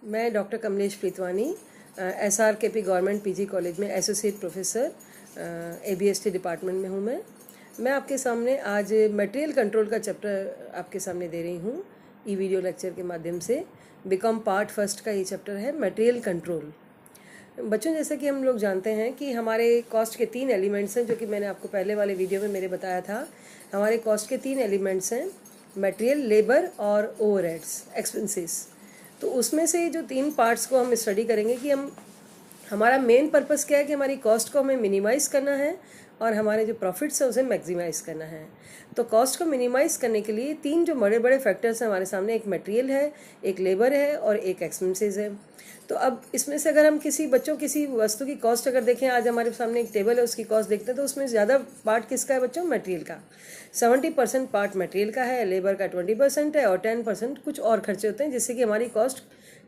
मैं doctor Kamlesh Pritwani SRKP government PG college में associate professor ABST department में हूँ। मैं आपके सामने आज मटेरियल कंट्रोल का चैप्टर आपके सामने दे रही हूँ ई वीडियो लेक्चर के माध्यम से। बीकॉम पार्ट फर्स्ट का ये चैप्टर है मटेरियल कंट्रोल। बच्चों, जैसे कि हम लोग जानते हैं कि हमारे कॉस्ट के 3 एलिमेंट्स हैं, जो कि मैंने आपको पहले वाले वीडियो में मेरे बताया था। हमारे कॉस्ट के 3 एलिमेंट्स हैं, मटेरियल, लेबर और ओवरहेड्स, एक्सपेंसेस। तो उसमें से जो 3 पार्ट्स को हम स्टडी करेंगे कि हमारा मेन पर्पस क्या है कि हमारी कॉस्ट को हमें मिनिमाइज़ करना है और हमारे जो प्रॉफिट्स हैं उसे मैक्सिमाइज़ करना है। तो कॉस्ट को मिनिमाइज़ करने के लिए 3 जो बड़े बड़े फैक्टर्स हैं हमारे सामने, एक मटेरियल है, एक लेबर है और एक एक्सपेंसेस है। तो अब इसमें से अगर हम किसी वस्तु की कॉस्ट अगर देखें, आज हमारे सामने एक टेबल है, उसकी कॉस्ट देखते हैं, तो उसमें ज़्यादा पार्ट किसका है बच्चों? मटेरियल का। 70% पार्ट मटेरियल का है, लेबर का 20% है और 10% कुछ और खर्चे होते हैं, जिससे कि हमारी कॉस्ट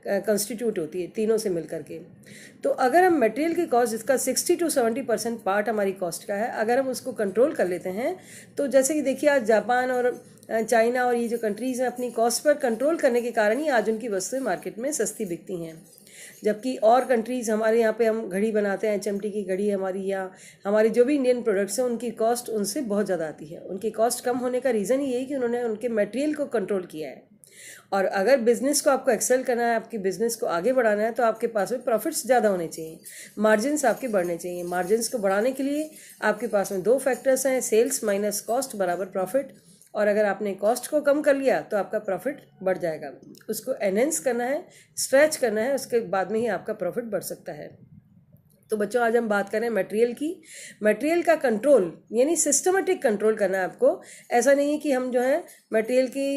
कंस्टिट्यूट होती है तीनों से मिल करके। तो अगर हम मटेरियल की कॉस्ट, जिसका 60 to 70% पार्ट हमारी कॉस्ट का है, अगर हम उसको कंट्रोल कर लेते हैं, तो जैसे कि देखिए आज जापान और चाइना और ये जो कंट्रीज़ हैं, अपनी कॉस्ट पर कंट्रोल करने के कारण ही आज उनकी वस्तुएं मार्केट में सस्ती बिकती हैं। जबकि और कंट्रीज़, हमारे यहाँ पे हम घड़ी बनाते हैं, HMT की घड़ी हमारी, या हमारी जो भी इंडियन प्रोडक्ट्स हैं, उनकी कॉस्ट उनसे बहुत ज़्यादा आती है। उनकी कॉस्ट कम होने का रीज़न यही कि उन्होंने उनके मटेरियल को कंट्रोल किया है। और अगर बिज़नेस को आपको एक्सेल करना है, आपकी बिज़नेस को आगे बढ़ाना है, तो आपके पास में प्रॉफिट्स ज़्यादा होने चाहिए, मार्जिन्स आपके बढ़ने चाहिए। मार्जिन्स को बढ़ाने के लिए आपके पास में 2 फैक्टर्स हैं, सेल्स माइनस कॉस्ट बराबर प्रॉफिट। और अगर आपने कॉस्ट को कम कर लिया तो आपका प्रॉफिट बढ़ जाएगा। उसको एनहेंस करना है, स्ट्रेच करना है, उसके बाद में ही आपका प्रॉफिट बढ़ सकता है। तो बच्चों, आज हम बात करें मटेरियल की। मटेरियल का कंट्रोल यानी सिस्टमेटिक कंट्रोल करना है आपको। ऐसा नहीं है कि हम जो है मटेरियल की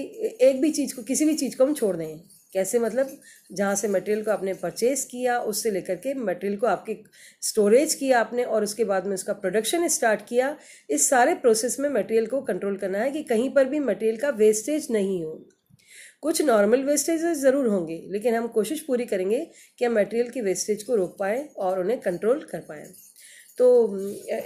एक भी चीज़ को, किसी भी चीज़ को हम छोड़ दें। कैसे? मतलब जहाँ से मटेरियल को आपने परचेज किया, उससे लेकर के मटेरियल को आपके स्टोरेज किया आपने, और उसके बाद में उसका प्रोडक्शन स्टार्ट किया, इस सारे प्रोसेस में मटेरियल को कंट्रोल करना है कि कहीं पर भी मटेरियल का वेस्टेज नहीं हो। कुछ नॉर्मल वेस्टेजेस ज़रूर होंगे, लेकिन हम कोशिश पूरी करेंगे कि हम मटेरियल की वेस्टेज को रोक पाएँ और उन्हें कंट्रोल कर पाएँ। तो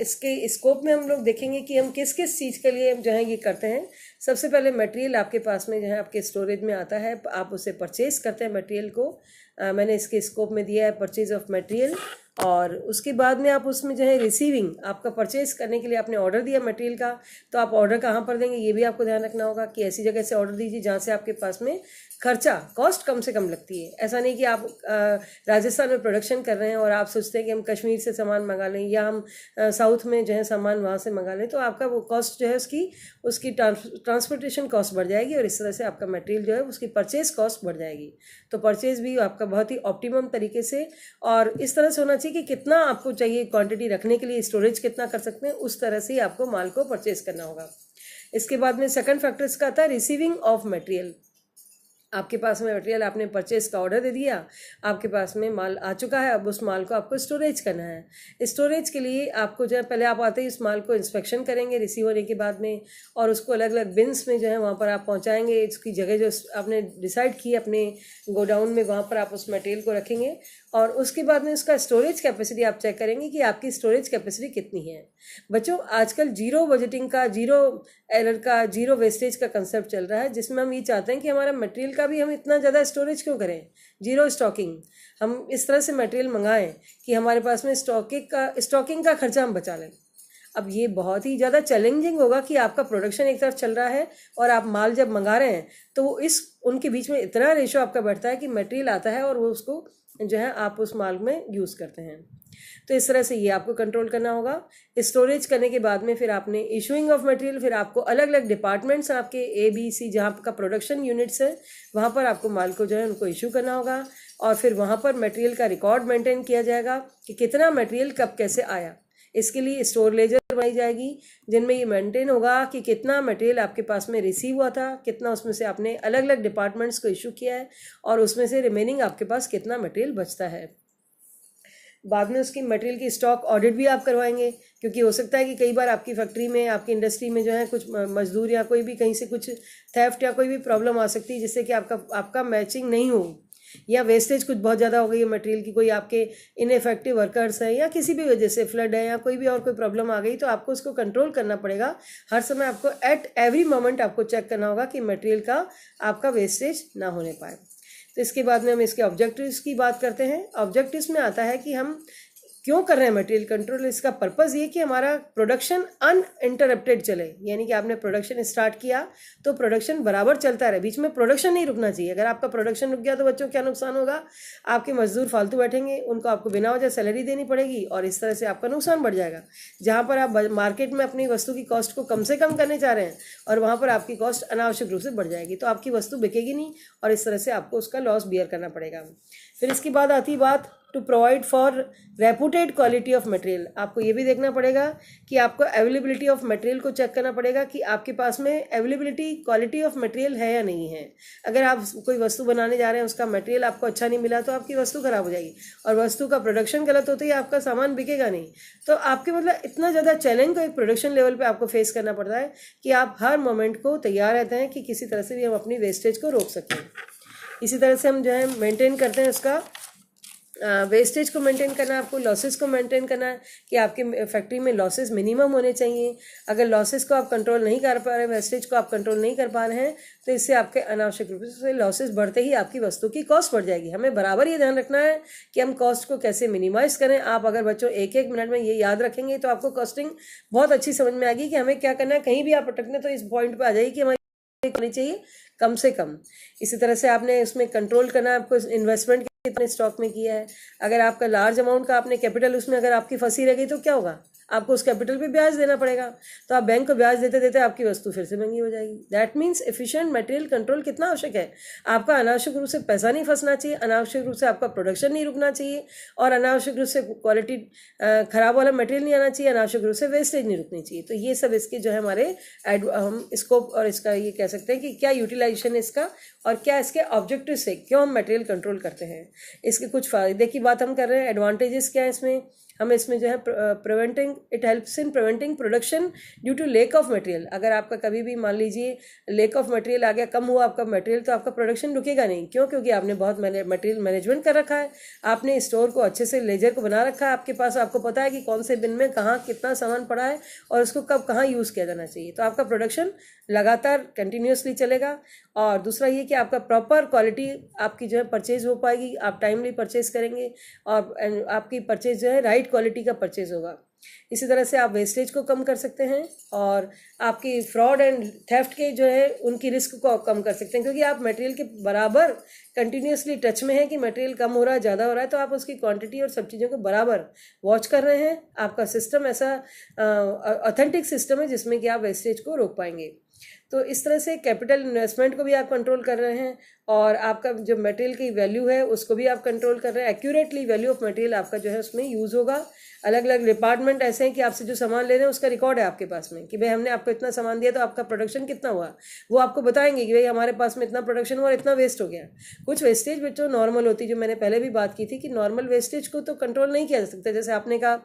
इसके स्कोप में हम लोग देखेंगे कि हम किस किस चीज़ के लिए जो है ये करते हैं। सबसे पहले मटेरियल आपके पास में जो है आपके स्टोरेज में आता है, आप उसे परचेज करते हैं मटेरियल को। मैंने इसके स्कोप में दिया है परचेज ऑफ मटेरियल। और उसके बाद में आप उसमें जो है रिसीविंग, आपका परचेज करने के लिए आपने ऑर्डर दिया मटेरियल का, तो आप ऑर्डर कहाँ पर देंगे ये भी आपको ध्यान रखना होगा कि ऐसी जगह से ऑर्डर दीजिए जहाँ से आपके पास में खर्चा, कॉस्ट कम से कम लगती है। ऐसा नहीं कि आप राजस्थान में प्रोडक्शन कर रहे हैं और आप सोचते हैं कि हम कश्मीर से सामान मंगा लें, या हम साउथ में जो है सामान वहाँ से मंगा लें, तो आपका वो कॉस्ट जो है उसकी ट्रांसपोर्टेशन कॉस्ट बढ़ जाएगी, और इस तरह से आपका मटेरियल जो है उसकी परचेज कॉस्ट बढ़ जाएगी। तो परचेज भी आपका बहुत ही ऑप्टिमम तरीके से और इस तरह से होना चाहिए कि कितना आपको चाहिए क्वांटिटी रखने के लिए, स्टोरेज कितना कर सकते हैं, उस तरह से ही आपको माल को परचेज करना होगा। इसके बाद में सेकंड फैक्टर इसका आता है रिसीविंग ऑफ मटेरियल। आपके पास में मटेरियल, आपने परचेज का ऑर्डर दे दिया, आपके पास में माल आ चुका है, अब उस माल को आपको स्टोरेज करना है। स्टोरेज के लिए आपको जो है पहले आप आते ही उस माल को इंस्पेक्शन करेंगे रिसीव होने के बाद में, और उसको अलग अलग बिन्स में जो है वहाँ पर आप पहुँचाएंगे। इसकी जगह जो आपने डिसाइड की अपने गोडाउन में, वहाँ पर आप उस मटेरियल को रखेंगे, और उसके बाद में उसका स्टोरेज कैपेसिटी आप चेक करेंगे कि आपकी स्टोरेज कैपेसिटी कितनी है। बच्चों, आजकल जीरो बजटिंग का, जीरो एरर का, जीरो वेस्टेज का कंसेप्ट चल रहा है, जिसमें हम ये चाहते हैं कि हमारा मटेरियल का भी हम इतना ज़्यादा स्टोरेज क्यों करें। जीरो स्टॉकिंग, हम इस तरह से मटेरियल मंगाएं कि हमारे पास में स्टॉकिंग का खर्चा हम बचा लें। अब ये बहुत ही ज़्यादा चैलेंजिंग होगा कि आपका प्रोडक्शन एक तरफ चल रहा है और आप माल जब मंगा रहे हैं, तो वो उनके बीच में इतना रेशो आपका बढ़ता है कि मटेरियल आता है और वो उसको जो है आप उस माल में यूज़ करते हैं। तो इस तरह से ये आपको कंट्रोल करना होगा। स्टोरेज करने के बाद में फिर आपने इशूइंग ऑफ मटेरियल, फिर आपको अलग अलग डिपार्टमेंट्स आपके ABC, जहाँ का प्रोडक्शन यूनिट्स है, वहाँ पर आपको माल को जो है उनको इशू करना होगा, और फिर वहाँ पर मटेरियल का रिकॉर्ड मेंटेन किया जाएगा कि कितना मटेरियल कब कैसे आया। इसके लिए स्टोर लेजर बनाई जाएगी, जिनमें ये मेंटेन होगा कि कितना मटेरियल आपके पास में रिसीव हुआ था, कितना उसमें से आपने अलग अलग डिपार्टमेंट्स को इशू किया है, और उसमें से रिमेनिंग आपके पास कितना मटेरियल बचता है। बाद में उसकी मटेरियल की स्टॉक ऑडिट भी आप करवाएंगे, क्योंकि हो सकता है कि कई बार आपकी फैक्ट्री में, आपकी इंडस्ट्री में जो है कुछ मजदूर या कोई भी कहीं से कुछ थेफ्ट या कोई भी प्रॉब्लम आ सकती है, जिससे कि आपका मैचिंग नहीं हो, या वेस्टेज कुछ बहुत ज़्यादा हो गई है मटेरियल की, कोई आपके इनएफेक्टिव वर्कर्स हैं, या किसी भी वजह से फ्लड है या कोई भी और कोई प्रॉब्लम आ गई, तो आपको उसको कंट्रोल करना पड़ेगा। हर समय आपको एट एवरी मोमेंट आपको चेक करना होगा कि मटेरियल का आपका वेस्टेज ना होने पाए। तो इसके बाद में हम इसके ऑब्जेक्टिव्स की बात करते हैं। ऑब्जेक्टिव्स में आता है कि हम क्यों कर रहे हैं मटेरियल कंट्रोल। इसका पर्पज़ ये कि हमारा प्रोडक्शन अनइंटरप्टेड चले, यानी कि आपने प्रोडक्शन स्टार्ट किया तो प्रोडक्शन बराबर चलता रहे, बीच में प्रोडक्शन नहीं रुकना चाहिए। अगर आपका प्रोडक्शन रुक गया तो बच्चों क्या नुकसान होगा, आपके मजदूर फालतू बैठेंगे, उनको आपको बिना वजह सैलरी देनी पड़ेगी और इस तरह से आपका नुकसान बढ़ जाएगा। जहाँ पर आप मार्केट में अपनी वस्तु की कॉस्ट को कम से कम करने चाह रहे हैं और वहाँ पर आपकी कॉस्ट अनावश्यक रूप से बढ़ जाएगी, तो आपकी वस्तु बिकेगी नहीं और इस तरह से आपको उसका लॉस बियर करना पड़ेगा। फिर इसके बाद आती बात to provide for reputed quality of material. आपको ये भी देखना पड़ेगा कि आपको अवेलेबिलिटी ऑफ मटेरियल को चेक करना पड़ेगा कि आपके पास में अवेलेबिलिटी क्वालिटी ऑफ मटेरियल है या नहीं है। अगर आप कोई वस्तु बनाने जा रहे हैं, उसका मटेरियल आपको अच्छा नहीं मिला तो आपकी वस्तु खराब हो जाएगी, और वस्तु का प्रोडक्शन गलत होता है आपका सामान बिकेगा नहीं। तो आपके मतलब इतना ज़्यादा चैलेंज को एक प्रोडक्शन लेवल पर आपको फेस करना पड़ता है कि आप हर मोमेंट को तैयार रहते हैं कि किसी तरह से भी हम अपनी वेस्टेज को रोक सकें। इसी तरह से हम जो है मेंटेन करते हैं उसका वेस्टेज को मेंटेन करना, आपको लॉसेस को मेंटेन करना है कि आपके फैक्ट्री में लॉसेस मिनिमम होने चाहिए। अगर लॉसेस को आप कंट्रोल नहीं कर पा रहे, वेस्टेज को आप कंट्रोल नहीं कर पा रहे हैं, तो इससे आपके अनावश्यक रूप से लॉसेस बढ़ते ही आपकी वस्तु की कॉस्ट बढ़ जाएगी। हमें बराबर ये ध्यान रखना है कि हम कॉस्ट को कैसे मिनिमाइज करें। आप अगर बच्चों एक एक मिनट में ये याद रखेंगे तो आपको कॉस्टिंग बहुत अच्छी समझ में आएगी कि हमें क्या करना है। कहीं भी आप अटकने तो इस पॉइंट पर आ जाइए कि हमारी होनी चाहिए कम से कम। इसी तरह से आपने उसमें कंट्रोल करना है, आपको इन्वेस्टमेंट कितने स्टॉक में किया है। अगर आपका लार्ज अमाउंट का आपने कैपिटल उसमें अगर आपकी फंसी रह गई तो क्या होगा, आपको उस कैपिटल पे ब्याज देना पड़ेगा, तो आप बैंक को ब्याज देते देते आपकी वस्तु फिर से महंगी हो जाएगी। That means efficient material control कितना आवश्यक है। आपका अनावश्यक रूप से पैसा नहीं फंसना चाहिए, अनावश्यक रूप से आपका प्रोडक्शन नहीं रुकना चाहिए, और अनावश्यक रूप से क्वालिटी खराब वाला मटेरियल नहीं आना चाहिए, अनावश्यक रूप से वेस्टेज नहीं रुकनी चाहिए। तो ये सब इसके जो है हमारे हम स्कोप और इसका ये कह सकते हैं कि क्या यूटिलाइजेशन है इसका और क्या इसके ऑब्जेक्टिव से क्यों हम मटेरियल कंट्रोल करते हैं। इसके कुछ फायदे की बात हम कर रहे हैं, एडवांटेजेस क्या है इसमें। हम इसमें जो है preventing, it helps in preventing production due to lack of material. अगर आपका कभी भी मान लीजिए लेक ऑफ मटेरियल आ गया, कम हुआ आपका मटेरियल, तो आपका प्रोडक्शन रुकेगा नहीं। क्यों? क्योंकि आपने बहुत मटेरियल मैनेजमेंट कर रखा है, आपने स्टोर को अच्छे से लेजर को बना रखा है आपके पास, आपको पता है कि कौन से बिन में कहाँ कितना सामान पड़ा है और उसको कब कहाँ यूज़ किया जाना चाहिए। तो आपका प्रोडक्शन लगातार कंटिन्यूसली चलेगा। और दूसरा ये कि आपका प्रॉपर क्वालिटी आपकी जो है परचेज हो पाएगी, आप टाइमली परचेज करेंगे और आपकी परचेज जो है राइट क्वालिटी का परचेज होगा। इसी तरह से आप वेस्टेज को कम कर सकते हैं और आपकी फ्रॉड एंड थेफ्ट के जो है उनकी रिस्क को आप कम कर सकते हैं, क्योंकि आप मटेरियल के बराबर कंटिन्यूसली टच में है कि मटेरियल कम हो रहा है, ज़्यादा हो रहा है, तो आप उसकी क्वांटिटी और सब चीज़ों को बराबर वॉच कर रहे हैं। आपका सिस्टम ऐसा ऑथेंटिक सिस्टम है जिसमें कि आप वेस्टेज को रोक पाएंगे। तो इस तरह से कैपिटल इन्वेस्टमेंट को भी आप कंट्रोल कर रहे हैं और आपका जो मटेरियल की वैल्यू है उसको भी आप कंट्रोल कर रहे हैं। एक्यूरेटली वैल्यू ऑफ मटेरियल आपका जो है उसमें यूज़ होगा। अलग अलग डिपार्टमेंट ऐसे हैं कि आपसे जो सामान ले रहे हैं उसका रिकॉर्ड है आपके पास में कि भाई हमने आपको इतना सामान दिया तो आपका प्रोडक्शन कितना हुआ, वो आपको बताएंगे कि भाई हमारे पास में इतना प्रोडक्शन हुआ और इतना वेस्ट हो गया। कुछ वेस्टेज बच्चों नॉर्मल होती है, जो मैंने पहले भी बात की थी कि नॉर्मल वेस्टेज को तो कंट्रोल नहीं किया जा सकता। जैसे आपने कहा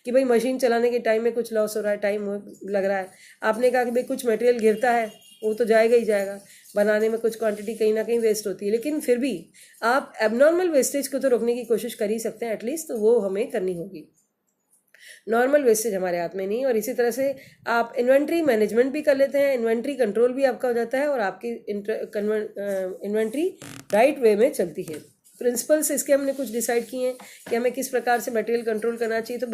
कि भाई मशीन चलाने के टाइम में कुछ लॉस हो रहा है, टाइम लग रहा है, आपने कहा कि भाई कुछ मटेरियल गिरता है, वो तो जाएगा ही जाएगा, बनाने में कुछ क्वांटिटी कहीं ना कहीं वेस्ट होती है, लेकिन फिर भी आप एबनॉर्मल वेस्टेज को तो रोकने की कोशिश कर ही सकते हैं एटलीस्ट, तो वो हमें करनी होगी। नॉर्मल वेस्टेज हमारे हाथ में नहीं। और इसी तरह से आप इन्वेंट्री मैनेजमेंट भी कर लेते हैं, इन्वेंट्री कंट्रोल भी आपका हो जाता है और आपकी इन्वेंट्री राइट वे में चलती है। प्रिंसिपल्स इसके हमने कुछ डिसाइड किए हैं कि हमें किस प्रकार से मटेरियल कंट्रोल करना चाहिए। तो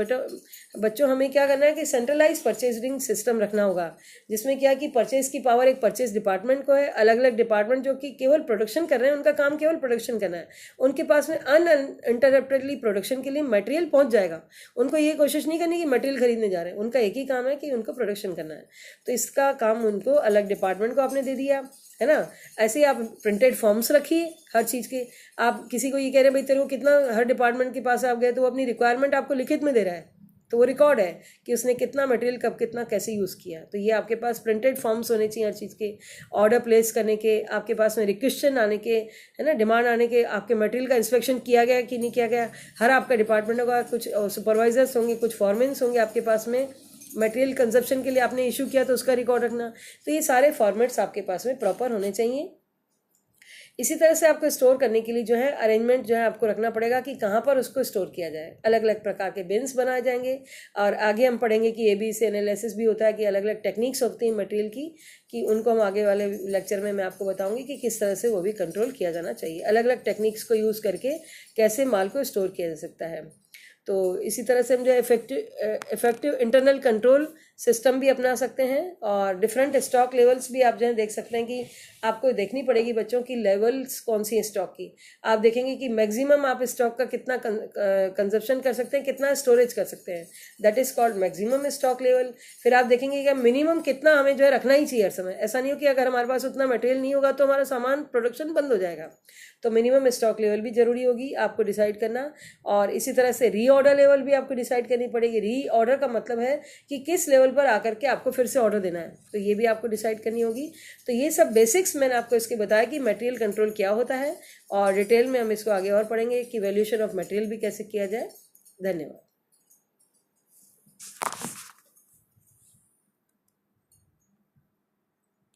बच्चों हमें क्या करना है कि सेंट्रलाइज परचेजिंग सिस्टम रखना होगा, जिसमें क्या कि परचेज की पावर एक परचेज डिपार्टमेंट को है। अलग अलग डिपार्टमेंट जो कि केवल प्रोडक्शन कर रहे हैं, उनका काम केवल प्रोडक्शन करना है, उनके पास में अनइंटरप्टेडली प्रोडक्शन के लिए मटेरियल पहुंच जाएगा। उनको ये कोशिश नहीं करनी कि मटेरियल खरीदने जा रहे हैं, उनका एक ही काम है कि उनको प्रोडक्शन करना है। तो इसका काम उनको अलग डिपार्टमेंट को आपने दे दिया है ना। ऐसे ही आप प्रिंटेड फॉर्म्स रखिए हर चीज़ के। आप किसी को ये कह रहे हैं भाई तेरे को कितना, हर डिपार्टमेंट के पास आप गए तो वो अपनी रिक्वायरमेंट आपको लिखित में दे रहा है, तो वो रिकॉर्ड है कि उसने कितना मटेरियल कब कितना कैसे यूज़ किया। तो ये आपके पास प्रिंटेड फॉर्म्स होने चाहिए हर चीज़ के, ऑर्डर प्लेस करने के, आपके पास में रिक्वेशन आने के, है ना, डिमांड आने के, आपके मटेरियल का इंस्पेक्शन किया गया कि नहीं किया गया। हर आपका डिपार्टमेंट होगा, कुछ सुपरवाइजर्स होंगे, कुछ फॉरमेन्स होंगे आपके पास में, मटेरियल कंजप्शन के लिए आपने इशू किया तो उसका रिकॉर्ड रखना। तो ये सारे फॉर्मेट्स आपके पास में प्रॉपर होने चाहिए। इसी तरह से आपको स्टोर करने के लिए जो है अरेंजमेंट जो है आपको रखना पड़ेगा कि कहाँ पर उसको स्टोर किया जाए। अलग अलग प्रकार के बिन्स बनाए जाएंगे और आगे हम पढ़ेंगे कि ABC एनालिसिस भी होता है, कि अलग अलग टेक्निक्स होती हैं मटेरियल की, कि उनको हम आगे वाले लेक्चर में मैं आपको बताऊंगी कि किस तरह से वो भी कंट्रोल किया जाना चाहिए। अलग अलग टेक्निक्स को यूज़ करके कैसे माल को स्टोर किया जा सकता है। तो इसी तरह से हम जो इफेक्टिव इंटरनल कंट्रोल सिस्टम भी अपना सकते हैं, और डिफरेंट स्टॉक लेवल्स भी आप जो है देख सकते हैं कि आपको देखनी पड़ेगी बच्चों की लेवल्स कौन सी है स्टॉक की। आप देखेंगे कि मैक्सिमम आप स्टॉक का कितना कंजप्शन कर सकते हैं, कितना स्टोरेज कर सकते हैं, that is called maximum stock level. फिर आप देखेंगे कि मिनिमम कितना हमें जो है रखना ही चाहिए हर समय। ऐसा नहीं हो कि अगर हमारे पास उतना मटेरियल नहीं होगा तो हमारा सामान प्रोडक्शन बंद हो जाएगा। तो मिनिमम स्टॉक लेवल भी जरूरी होगी आपको डिसाइड करना। और इसी तरह से रीऑर्डर लेवल भी आपको डिसाइड करनी पड़ेगी। रीऑर्डर का मतलब है कि किस लेवल पर आकर के आपको फिर से ऑर्डर देना है, तो ये भी आपको डिसाइड करनी होगी। तो ये सब बेसिक्स मैंने आपको इसके बताया कि मटेरियल कंट्रोल क्या होता है, और डिटेल में हम इसको आगे और पढ़ेंगे कि वैल्यूएशन ऑफ मटेरियल भी कैसे किया जाए। धन्यवाद।